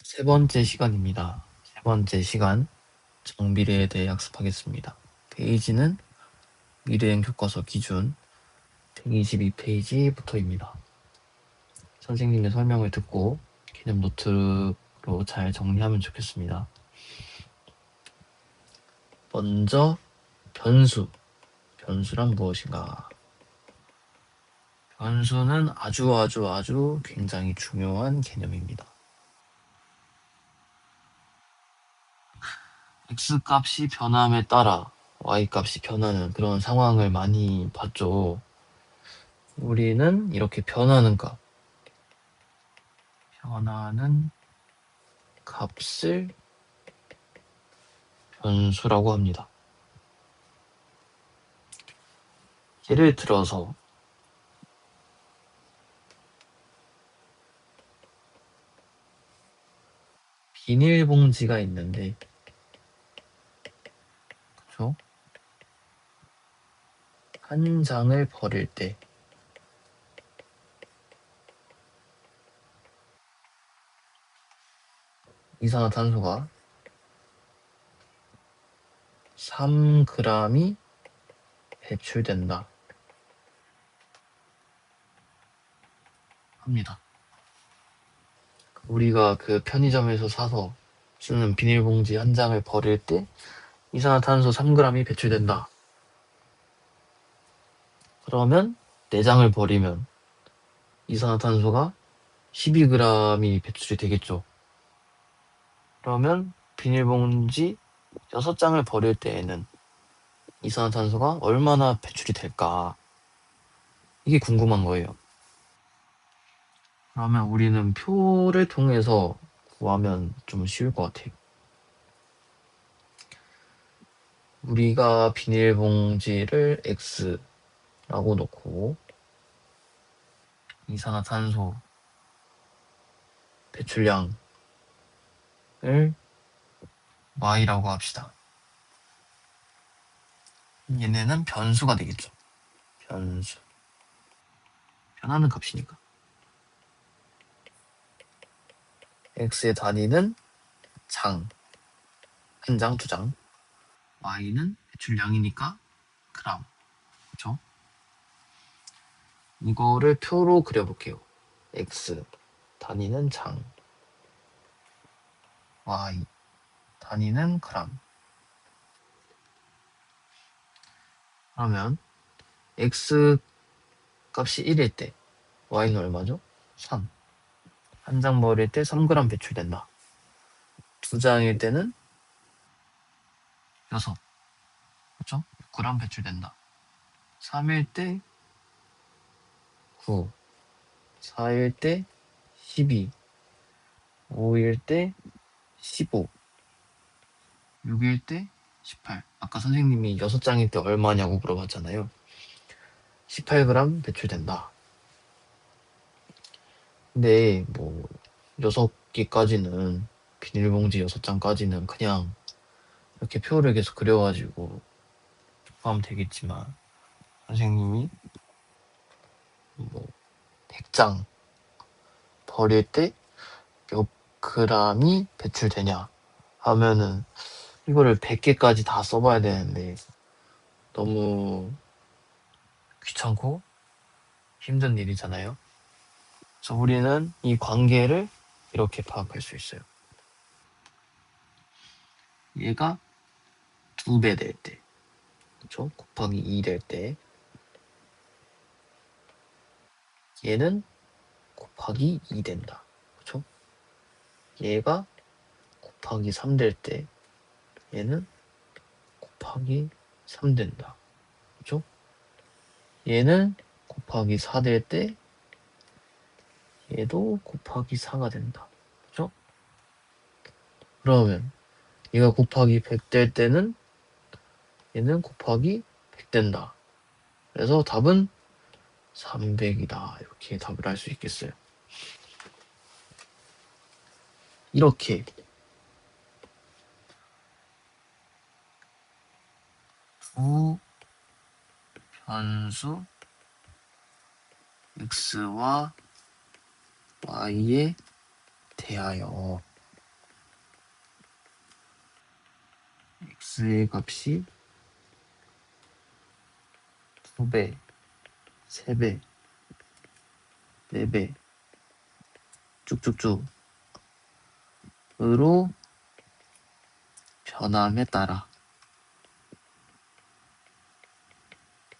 세 번째 시간입니다. 세 번째 시간 정비례에 대해 학습하겠습니다. 페이지는 미래행 교과서 기준 122페이지부터입니다. 선생님의 설명을 듣고 개념 노트로 잘 정리하면 좋겠습니다. 먼저 변수. 변수란 무엇인가? 변수는 아주 굉장히 중요한 개념입니다. x값이 변함에 따라 y값이 변하는 그런 상황을 많이 봤죠. 우리는 이렇게 변하는 값을 변수라고 합니다. 예를 들어서 비닐봉지가 있는데, 그쵸? 한 장을 버릴 때 이산화탄소가 3g이 배출된다 합니다. 우리가 그 편의점에서 사서 쓰는 비닐봉지 한 장을 버릴 때 이산화탄소 3g이 배출된다. 그러면 4장을 버리면 이산화탄소가 12g이 배출이 되겠죠. 그러면 비닐봉지 6장을 버릴 때에는 이산화탄소가 얼마나 배출이 될까? 이게 궁금한 거예요. 그러면 우리는 표를 통해서 구하면 좀 쉬울 것 같아요. 우리가 비닐봉지를 X라고 놓고 이산화탄소 배출량을 Y라고 합시다. 얘네는 변수가 되겠죠. 변수. 변하는 값이니까. X의 단위는 장. 한 장, 2장. Y는 배출량이니까 그람. 그쵸? 이거를 표로 그려볼게요. X 단위는 장. Y 단위는 그람. 그러면 X 값이 1일 때 Y는 얼마죠? 3. 한 장 버릴 때 3g 배출된다. 2장일 때는 6. 그렇죠? 6g 배출된다. 3일 때 9. 4일 때 12. 5일 때 15. 6일 때 18. 아까 선생님이 6장일 때 얼마냐고 물어봤잖아요. 18g 배출된다. 근데 뭐 6개까지는 비닐봉지 6장까지는 그냥 이렇게 표를 계속 그려가지고 하면 되겠지만 선생님이 뭐 100장 버릴 때 몇 g이 배출되냐 하면은 이거를 100개까지 다 써봐야 되는데 너무 귀찮고 힘든 일이잖아요. 그래서 우리는 이 관계를 이렇게 파악할 수 있어요. 얘가 2배 될 때, 그렇죠? 곱하기 2 될 때, 얘는 곱하기 2 된다. 그렇죠? 얘가 곱하기 3 될 때, 얘는 곱하기 3 된다. 그렇죠? 얘는 곱하기 4 될 때, 얘도 곱하기 4가 된다. 그렇죠? 그러면 얘가 곱하기 100 될 때는 얘는 곱하기 100 된다. 그래서 답은 300이다. 이렇게 답을 할 수 있겠어요. 이렇게 두 변수 x와 y에 대하여 x의 값이 2배, 3배, 4배 쭉쭉쭉으로 변함에 따라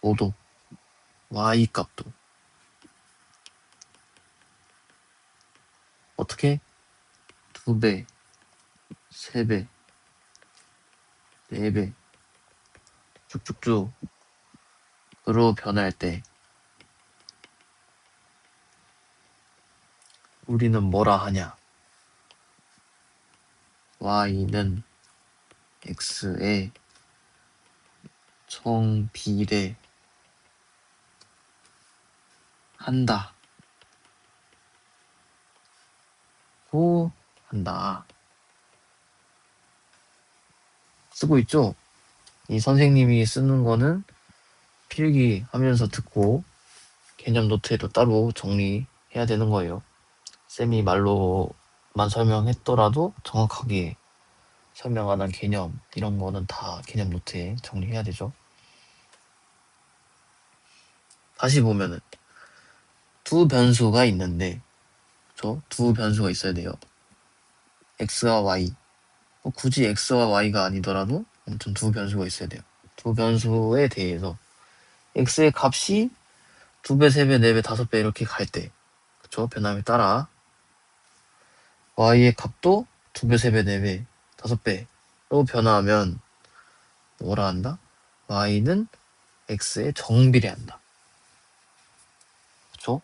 모두 y 값도 어떻게 2배, 3배, 4배 쭉쭉쭉으로 변할 때 우리는 뭐라 하냐? y는 x에 정비례 한다. 고 한다. 쓰고 있죠? 이 선생님이 쓰는 거는 필기하면서 듣고 개념 노트에도 따로 정리해야 되는 거예요. 쌤이 말로만 설명했더라도 정확하게 설명 안 한 개념 이런 거는 다 개념 노트에 정리해야 되죠. 다시 보면은 두 변수가 있는데 그쵸? 두 변수가 있어야 돼요. x와 y 굳이 x와 y가 아니더라도 아무튼 두 변수가 있어야 돼요. 두 변수에 대해서 x의 값이 2배, 3배, 4배, 5배 이렇게 갈 때 그쵸? 변함에 따라 y의 값도 2배, 3배, 4배, 5배로 변화하면 뭐라 한다? y는 x에 정비례한다. 그쵸?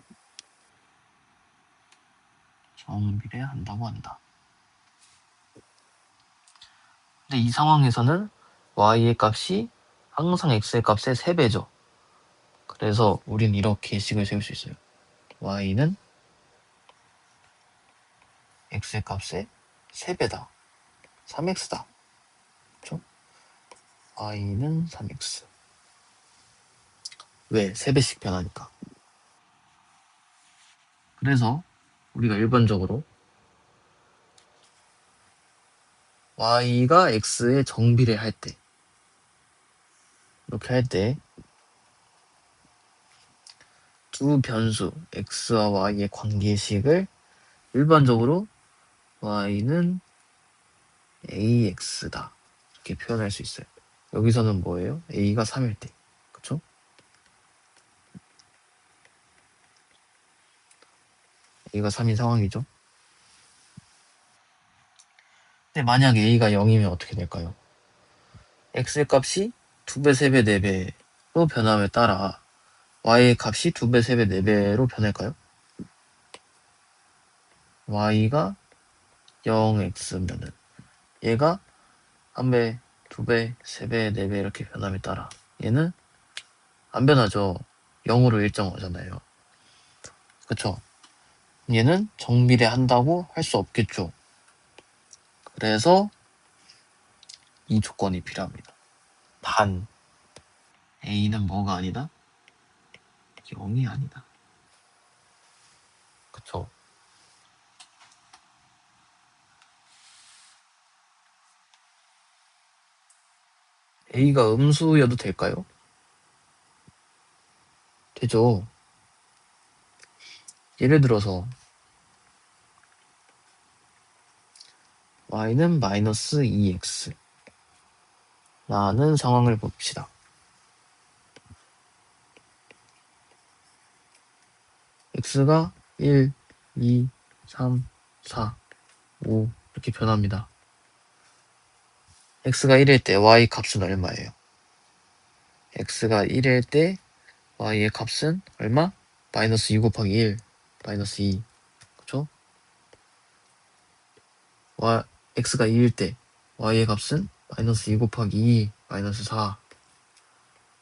정비례한다고 한다. 근데 이 상황에서는 y의 값이 항상 x의 값의 3배죠. 그래서 우린 이렇게 식을 세울 수 있어요. y는 x의 값의 3배다. 3x다. 그쵸? y는 3x. 왜? 3배씩 변하니까. 그래서 우리가 일반적으로 y가 x에 정비례 할 때 이렇게 할 때 두 변수 x와 y의 관계식을 일반적으로 y는 ax다 이렇게 표현할 수 있어요. 여기서는 뭐예요? a가 3일 때 그쵸? a가 3인 상황이죠. 근데 만약 a가 0이면 어떻게 될까요? x의 값이 2배, 3배, 4배로 변함에 따라 y의 값이 2배, 3배, 4배로 변할까요? y가 0x면은 얘가 1배, 2배, 3배, 4배 이렇게 변함에 따라 얘는 안 변하죠. 0으로 일정하잖아요. 그쵸? 얘는 정비례 한다고 할 수 없겠죠. 그래서 이 조건이 필요합니다. 단 a는 뭐가 아니다? 0이 아니다. 그쵸? a가 음수여도 될까요? 되죠. 예를 들어서 y는 마이너스 2x 라는 상황을 봅시다. x가 1, 2, 3, 4, 5 이렇게 변합니다. x가 1일 때 y 값은 얼마예요? x가 1일 때 y의 값은 얼마? 마이너스 2 곱하기 1, 마이너스 2 그쵸? x가 2일 때 y의 값은 마이너스 2 곱하기 2, 마이너스 4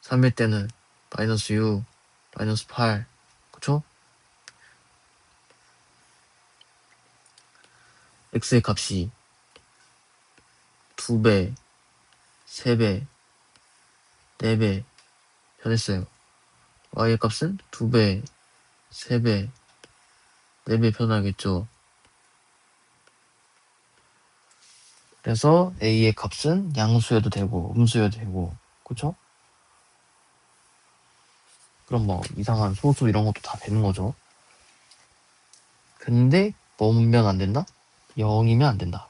3일 때는 마이너스 6, 마이너스 8 그쵸? x의 값이 2배, 3배, 4배 변했어요. y의 값은 2배, 3배, 4배 변하겠죠. 그래서 a의 값은 양수여도 되고 음수여도 되고, 그쵸? 그럼 뭐 이상한 소수 이런 것도 다 되는 거죠. 근데 뭐면 안 된다? 0이면 안 된다.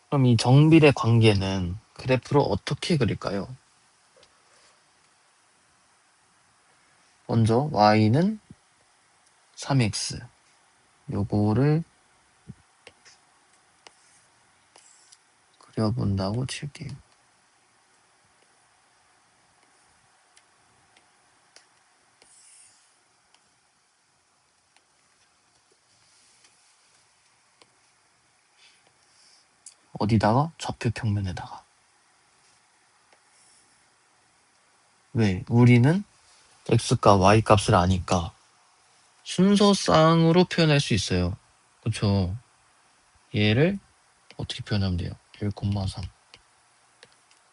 그럼 이 정비례 관계는 그래프로 어떻게 그릴까요? 먼저 y는 3x, 요거를 그려본다고 칠게요. 어디다가? 좌표 평면에다가. 왜? 우리는 x값, y값을 아니까 순서쌍으로 표현할 수 있어요. 그쵸? 얘를 어떻게 표현하면 돼요? 1,3.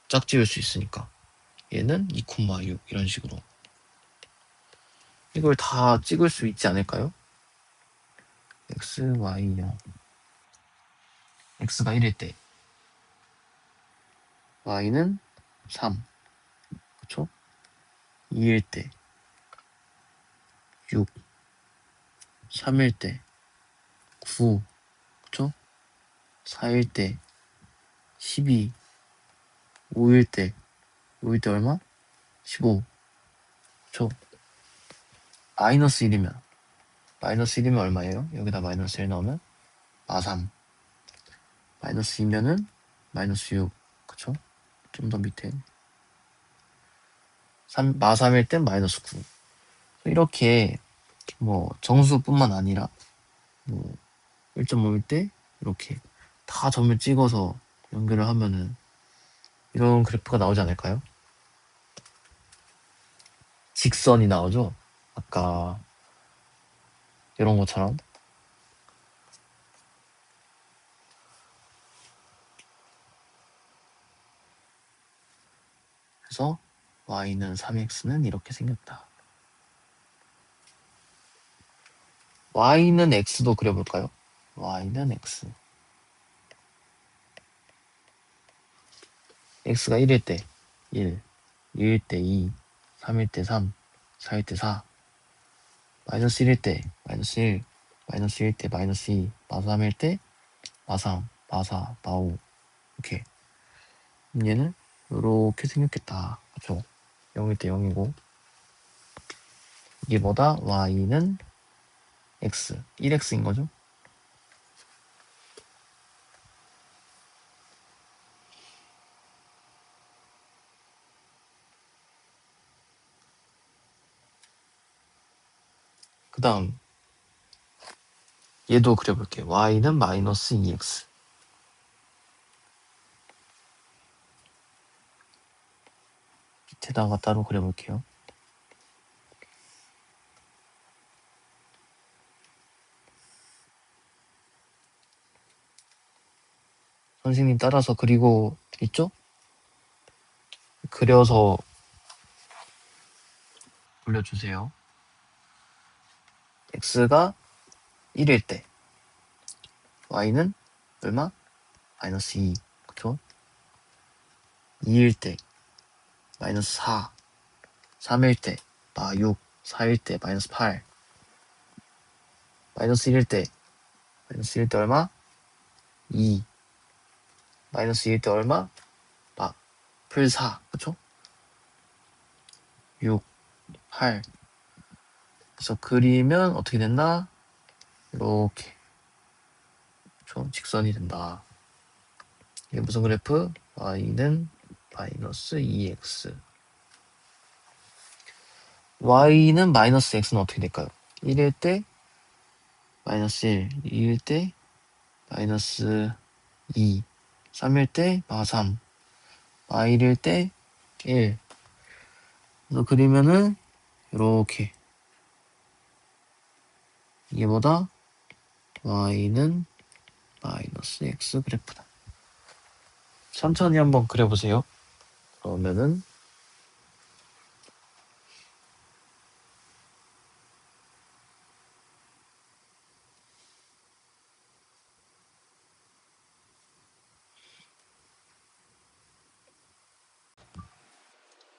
짝지을 수 있으니까. 얘는 2,6 이런 식으로. 이걸 다 찍을 수 있지 않을까요? x, y, 0. x가 1일 때 y는 3. 그쵸? 2일 때 6. 3일 때 9. 그쵸? 4일 때 12. 5일 때 5일 때 얼마? 15. 그쵸? 마이너스 1이면 마이너스 1이면 얼마예요? 여기다 마이너스 1 넣으면 마삼. 마이너스 2면은 마이너스 6. 그쵸? 좀 더 밑에 마삼일 땐 마이너스 9. 이렇게 뭐 정수뿐만 아니라 뭐 1.5일 때 이렇게 다 점을 찍어서 연결을 하면은 이런 그래프가 나오지 않을까요? 직선이 나오죠? 아까 이런 것처럼. 그래서 y는 3x는 이렇게 생겼다. y는 x도 그려볼까요? y는 x. x가 1일 때 1, 2일 때 2, 3일 때 3, 4일 때 4, 마이너스 1일 때 마이너스 1, 마이너스 1일 때 마이너스 2, 마3일 때 마3, 마4, 마5 이렇게. 얘는 이렇게 생겼겠다. 그쵸? 0일 때 0이고 이게 뭐다? y는 x, 1x인 거죠? 그 다음 얘도 그려볼게요. y는 마이너스 2x. 밑에다가 따로 그려볼게요. 선생님 따라서 그리고 있죠? 그려서 올려주세요. x가 1일 때 y는 얼마? 마이너스 2. 그쵸? 2일 때 마이너스 4. 3일 때 마 6. 4일 때 마이너스 8. 마이너스 1일 때 마이너스 1일 때 얼마? 2. 마이너스 2일 때 얼마? 풀 4. 그쵸? 6, 8. 그래서 그리면 어떻게 된다? 이렇게. 그쵸? 직선이 된다. 이게 무슨 그래프? y는 마이너스 2x. y는 마이너스 x는 어떻게 될까요? 1일 때 마이너스 1, 2일 때 마이너스 2, 3일 때 마3, 마1일 때 1. 그래서 그리면은 이렇게 이게 뭐다? y는 마이너스 x 그래프다. 천천히 한번 그려보세요. 그러면은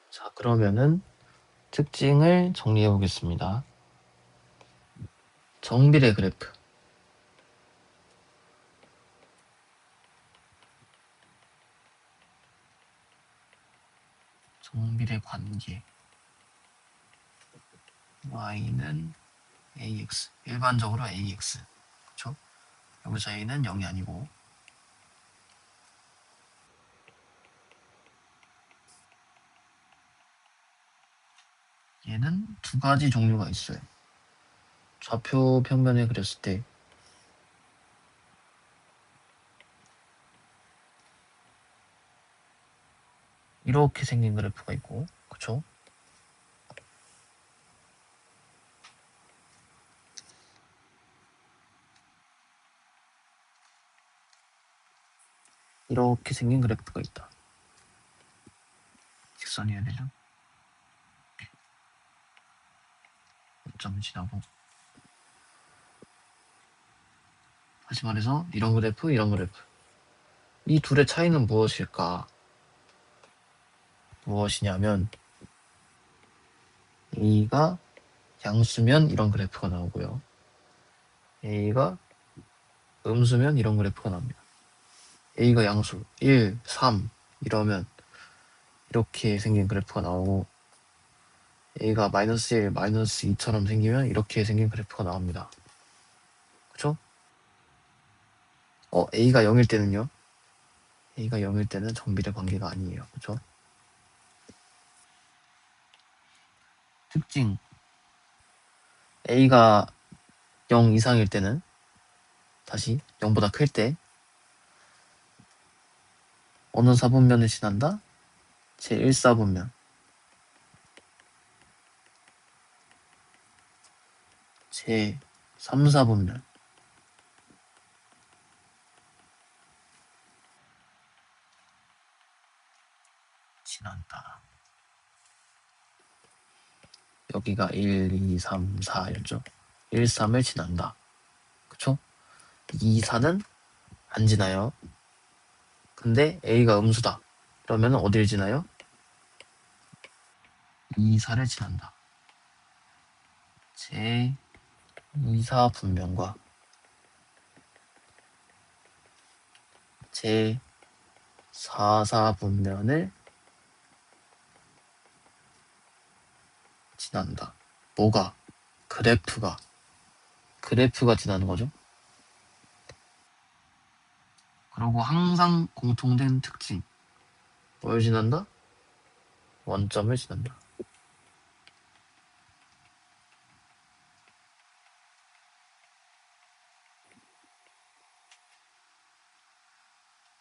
자, 그러면은 특징을 정리해 보겠습니다. 정비례 그래프. 정비례 관계. y는 ax. 일반적으로 ax. 그쵸? 여기서 a는 0이 아니고. 얘는 두 가지 종류가 있어요. 좌표 평면에 그렸을 때 이렇게 생긴 그래프가 있고, 그쵸? 이렇게 생긴 그래프가 있다. 직선이어야 되죠? 점을 지나고. 다시 말해서 이런 그래프, 이런 그래프. 이 둘의 차이는 무엇일까? 무엇이냐면 A가 양수면 이런 그래프가 나오고요. A가 음수면 이런 그래프가 나옵니다. A가 양수 1, 3 이러면 이렇게 생긴 그래프가 나오고 A가 마이너스 1, 마이너스 2처럼 생기면 이렇게 생긴 그래프가 나옵니다. 그쵸? A가 0일 때는요? A가 0일 때는 정비례 관계가 아니에요. 그쵸? 특징 A가 0 이상일 때는 다시 0보다 클 때 어느 사분면을 지난다? 제1사분면 제3사분면 지난다. 여기가 1, 2, 3, 4였죠. 1, 3을 지난다. 그쵸? 2, 4는 안 지나요. 근데 A가 음수다. 그러면 어딜 지나요? 2, 4를 지난다. 제 2, 4 분면과 제 4, 4 분면을 지난다. 뭐가? 그래프가 지나는 거죠. 그리고 항상 공통된 특징. 뭘 지난다? 원점을 지난다.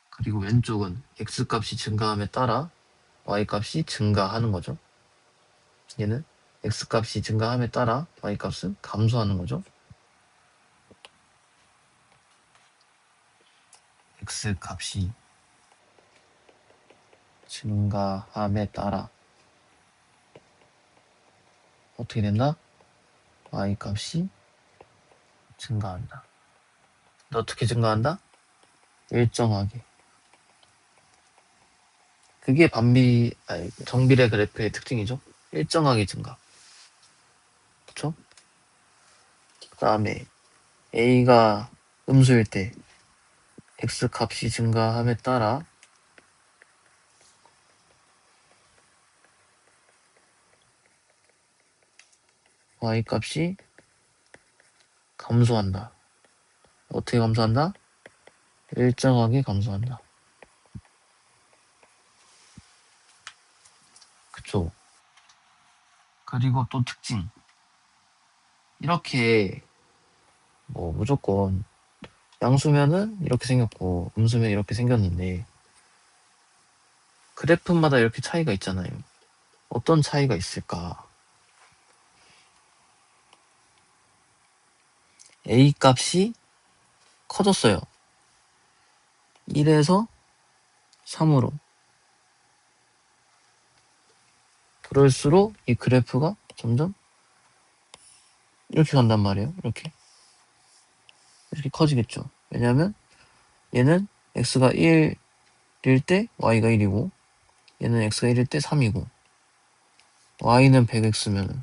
그리고 왼쪽은 x값이 증가함에 따라 y값이 증가하는 거죠. 얘는 x값이 증가함에 따라 y값은 감소하는 거죠. x값이 증가함에 따라 어떻게 된다? y값이 증가한다. 근데 어떻게 증가한다? 일정하게. 그게 정비례 그래프의 특징이죠. 일정하게 증가. 그쵸? 그 다음에 a가 음수일 때 x값이 증가함에 따라 y값이 감소한다. 어떻게 감소한다? 일정하게 감소한다. 그쵸? 그리고 또 특징. 이렇게 무조건 양수면은 이렇게 생겼고 음수면 이렇게 생겼는데 그래프마다 이렇게 차이가 있잖아요. 어떤 차이가 있을까? A 값이 커졌어요. 1에서 3으로. 그럴수록 이 그래프가 점점 이렇게 간단 말이에요. 이렇게 커지겠죠. 왜냐하면 얘는 x가 1일 때 y가 1이고 얘는 x가 1일 때 3이고 y는 100x면은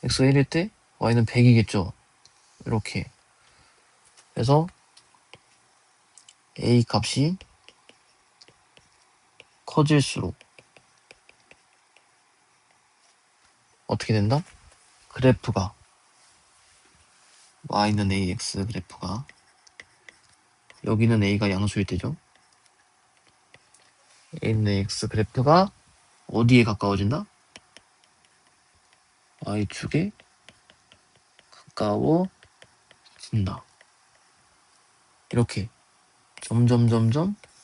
x가 1일 때 y는 100이겠죠. 이렇게 그래서 a 값이 커질수록 어떻게 된다? 그래프가 y는 ax 그래프가 여기는 a가 양수일 때죠. a는 ax 그래프가 어디에 가까워진다? y축에 가까워진다. 이렇게 점점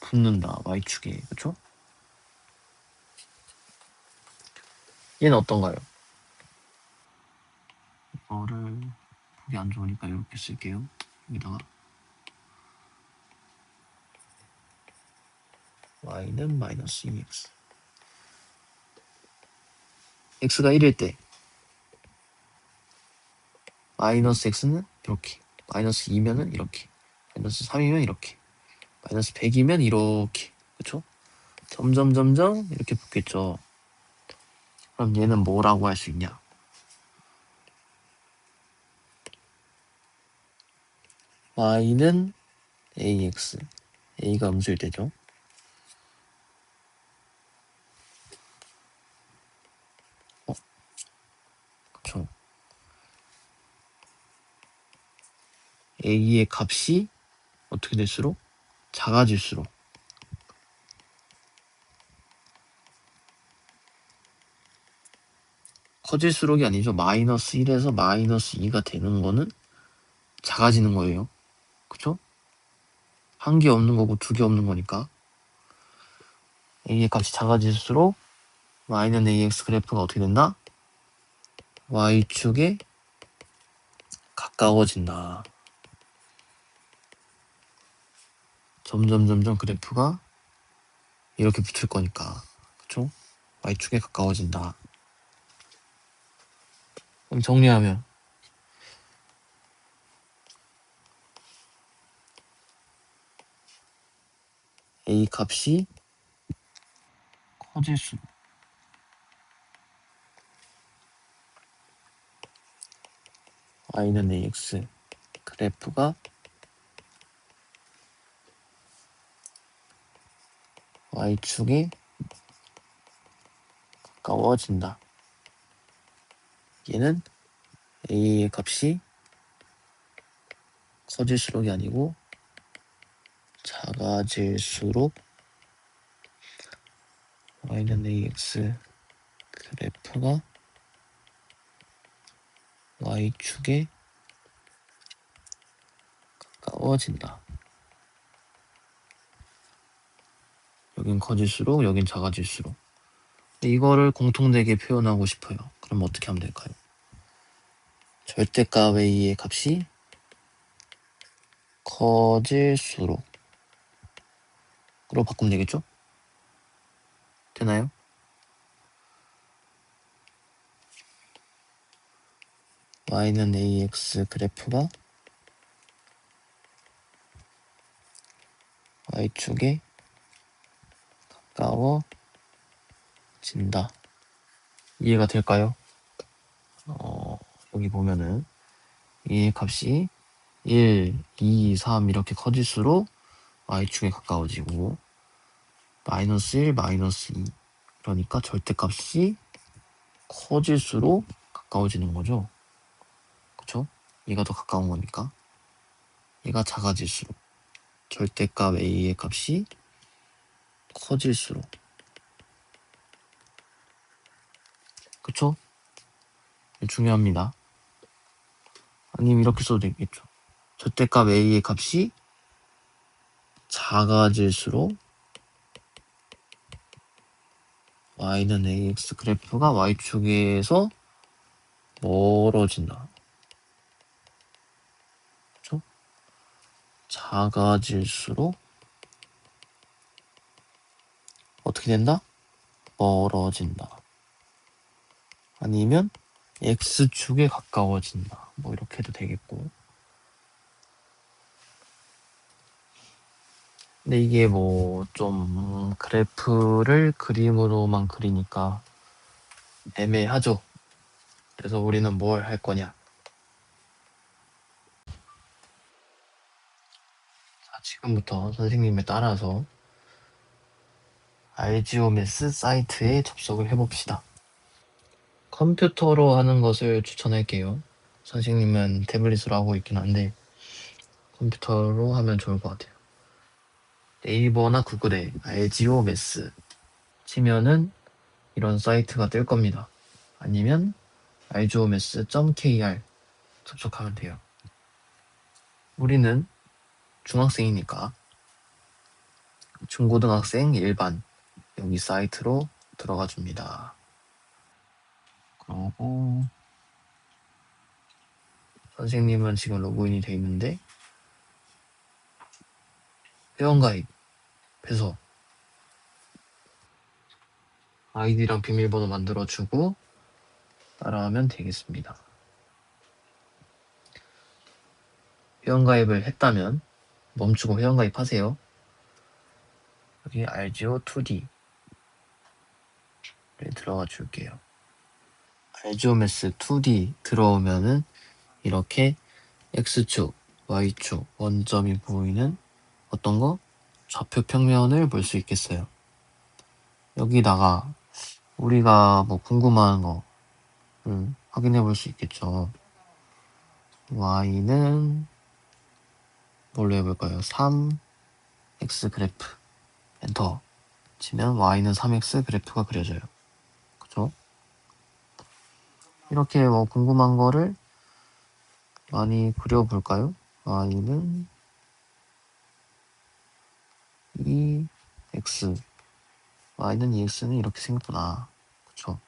붙는다. y축에. 그쵸? 얘는 어떤가요? 이거를 보기 안 좋으니까 이렇게 쓸게요. 여기다가 y는 마이너스 2x x가 1일 때 마이너스 x는 이렇게 마이너스 2면은 이렇게 마이너스 3이면 이렇게 마이너스 100이면 이렇게 그쵸? 점점 이렇게 붙겠죠. 그럼 얘는 뭐라고 할 수 있냐? y는 ax a가 음수일 때죠. 그쵸? a의 값이 어떻게 될수록 작아질수록 커질수록이 아니죠. 마이너스 1에서 마이너스 2가 되는 거는 작아지는 거예요. 그쵸? 한 개 없는 거고 두 개 없는 거니까 a의 값이 작아질수록 y는 ax 그래프가 어떻게 된다? y축에 가까워진다. 점점 그래프가 이렇게 붙을 거니까 그쵸? y축에 가까워진다. 그럼 정리하면 a 값이 커질수록 y는 ax 그래프가 y축에 가까워진다. 얘는 a의 값이 커질수록이 아니고 작아질수록 y는 ax 그래프가 y축에 가까워진다. 여긴 커질수록 여긴 작아질수록 이거를 공통되게 표현하고 싶어요. 그럼 어떻게 하면 될까요? 절대값 a의 값이 커질수록 으로 바꾸면 되겠죠? 되나요? y는 ax 그래프가 y축에 가까워진다. 이해가 될까요? 여기 보면은 이 값이 1, 2, 3 이렇게 커질수록 y축에 가까워지고 마이너스 1, 마이너스 2 그러니까 절대값이 커질수록 가까워지는 거죠. 그쵸? 얘가 더 가까운 거니까 얘가 작아질수록 절대값 a의 값이 커질수록 그쵸? 중요합니다. 아니면 이렇게 써도 되겠죠. 절대값 a의 값이 작아질수록 y는 ax 그래프가 y축에서 멀어진다. 그쵸? 작아질수록 어떻게 된다? 멀어진다. 아니면 x축에 가까워진다. 뭐 이렇게 해도 되겠고. 근데 이게 뭐 좀 그래프를 그림으로만 그리니까 애매하죠. 그래서 우리는 뭘 할 거냐. 자, 지금부터 선생님에 따라서 알지오메스 사이트에 접속을 해봅시다. 컴퓨터로 하는 것을 추천할게요. 선생님은 태블릿으로 하고 있긴 한데 컴퓨터로 하면 좋을 것 같아요. 네이버나 구글에 알지오메스 치면은 이런 사이트가 뜰 겁니다. 아니면 알지오메스.kr 접속하면 돼요. 우리는 중학생이니까 중고등학생 일반 여기 사이트로 들어가 줍니다. 그러고 선생님은 지금 로그인이 돼 있는데 회원가입해서 아이디랑 비밀번호 만들어주고 따라하면 되겠습니다. 회원가입을 했다면 멈추고 회원가입하세요. 여기 RGO2D를 들어가 줄게요. RGOMS 2D 들어오면은 이렇게 X축, Y축, 원점이 보이는 어떤 거? 좌표 평면을 볼 수 있겠어요. 여기다가 우리가 뭐 궁금한 거를 확인해 볼 수 있겠죠. Y는 뭘로 해볼까요? 3X 그래프 엔터 치면 Y는 3X 그래프가 그려져요. 그쵸? 이렇게 뭐 궁금한 거를 많이 그려볼까요? Y는 2X Y는 2X는 이렇게 생겼구나. 그쵸?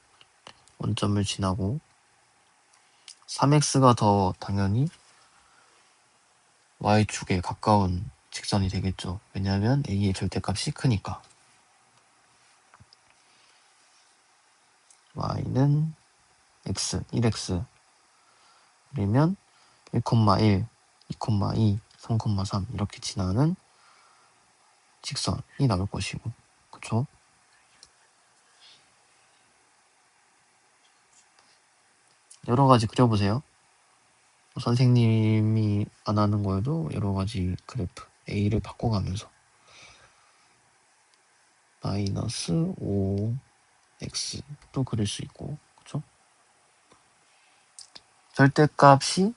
원점을 지나고 3X가 더 당연히 Y축에 가까운 직선이 되겠죠. 왜냐하면 A의 절대값이 크니까. Y는 X, 1X 그러면 1,1, 2,2, 3,3 이렇게 지나는 직선이 나올 것이고 그쵸? 여러가지 그려보세요. 선생님이 안 하는 거에도 여러가지 그래프 A를 바꿔가면서 마이너스 5X도 그릴 수 있고 그쵸? 절대값이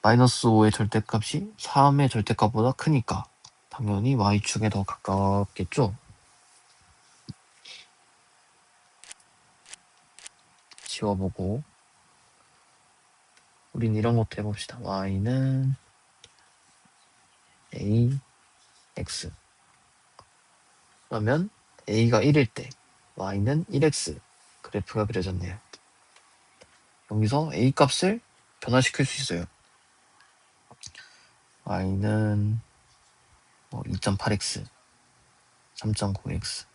마이너스 5의 절대값이 3의 절대값보다 크니까 당연히 Y축에 더 가깝겠죠? 지워보고 우린 이런 것도 해봅시다. Y는 A, X 그러면 A가 1일 때 Y는 1X 그래프가 그려졌네요. 여기서 A 값을 변화시킬 수 있어요. Y는 2.8X, 3.9X,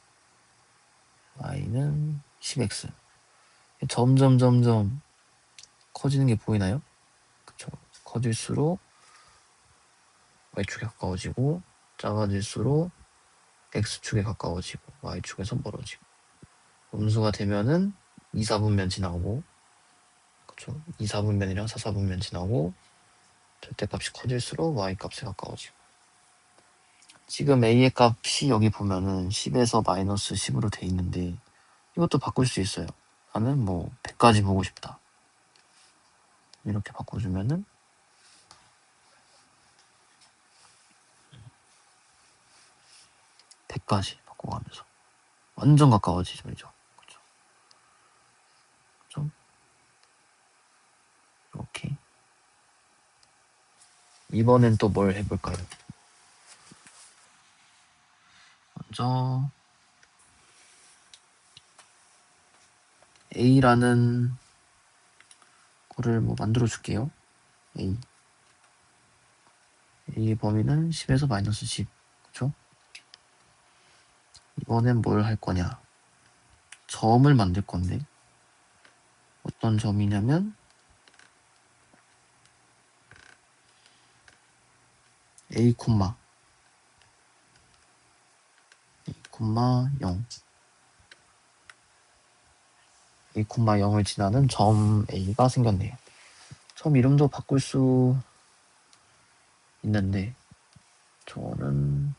Y는 10X. 점점 커지는 게 보이나요? 그쵸. 커질수록 Y축에 가까워지고, 작아질수록 X축에 가까워지고, Y축에서 멀어지고. 음수가 되면은 2, 4분면 지나고, 그쵸. 2, 4분면이랑 4, 4분면 지나고, 절대값이 커질수록 Y값에 가까워지고. 지금 A의 값이 여기 보면은 10에서 마이너스 10으로 돼 있는데 이것도 바꿀 수 있어요. 나는 뭐 100까지 보고 싶다. 이렇게 바꿔주면은 100까지 바꿔가면서 완전 가까워지죠. 그죠? 그죠? 이렇게 이번엔 또 뭘 해볼까요? 먼저 A라는 거를 뭐 만들어 줄게요. A의 범위는 10에서 마이너스 10. 그쵸? 이번엔 뭘 할 거냐? 점을 만들 건데 어떤 점이냐면 a, a, 0 a, 0을 지나는 점 a가 생겼네요. 점 이름도 바꿀 수 있는데 저는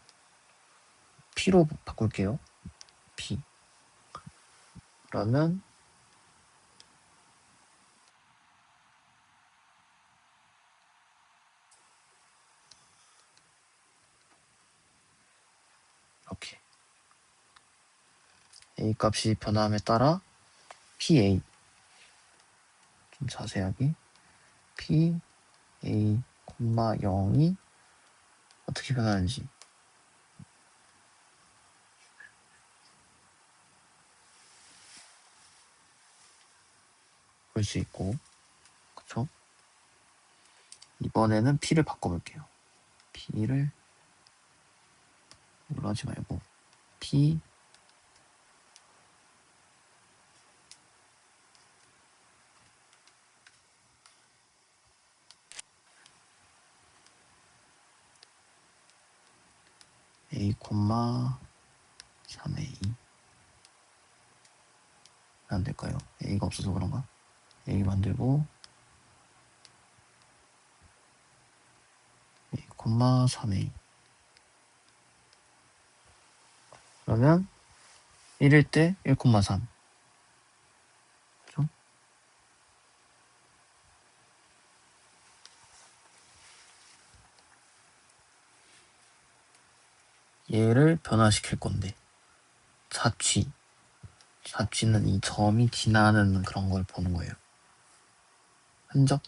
p로 바꿀게요. p. 그러면 이렇게 a 값이 변함에 따라 pa 좀 자세하게 pa, 0이 어떻게 변하는지 볼 수 있고, 그쵸? 이번에는 p를 바꿔볼게요. p를 이걸로 하지 말고 p a, 3a 안 될까요? a가 없어서 그런가? a 만들고 a, 3a 그러면 1일 때 1,3 그죠? 얘를 변화시킬 건데 자취는 이 점이 지나는 그런 걸 보는 거예요. 흔적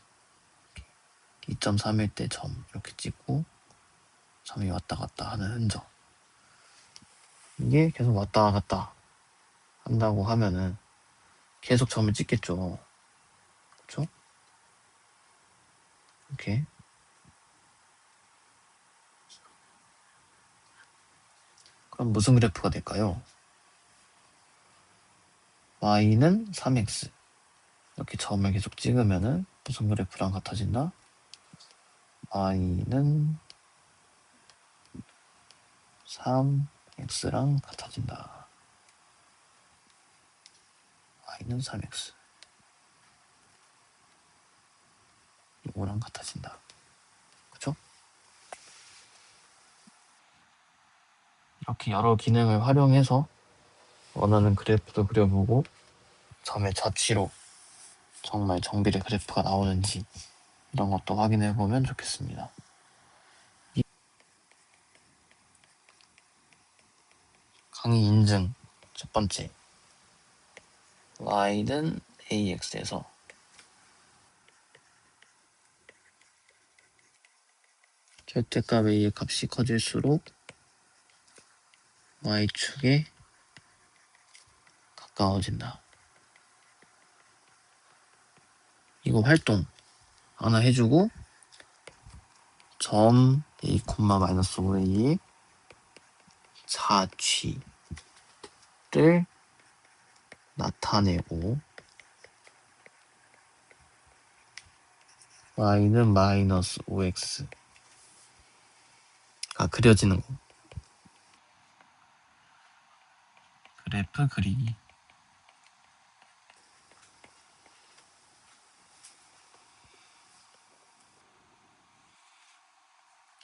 2.3일 때 점 이렇게 찍고 점이 왔다 갔다 하는 흔적. 이게 계속 왔다 갔다 한다고 하면은 계속 점을 찍겠죠. 그쵸? 이렇게. 그럼 무슨 그래프가 될까요? y는 3x 이렇게 점을 계속 찍으면은 무슨 그래프랑 같아진다? y는 3x랑 같아진다. y는 3x 이거랑 같아진다. 그쵸? 이렇게 여러 기능을 활용해서 원하는 그래프도 그려보고 점의 좌치로 정말 정비례 그래프가 나오는지 이런 것도 확인해 보면 좋겠습니다. 강의 인증 첫 번째 y는 ax에서 절대값 a의 값이 커질수록 y축에 가까워진다. 이거 활동 하나 해주고 점 a, -5a의 좌취를 나타내고 y는 -5x가 그려지는 거. 그래프 그리기.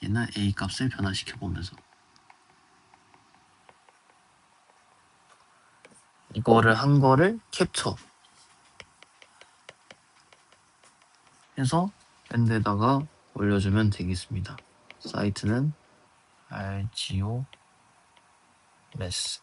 얘는 a 값을 변화시켜 보면서 이거를 한 거를 캡처 해서 밴드에다가 올려주면 되겠습니다. 사이트는 RGO 메스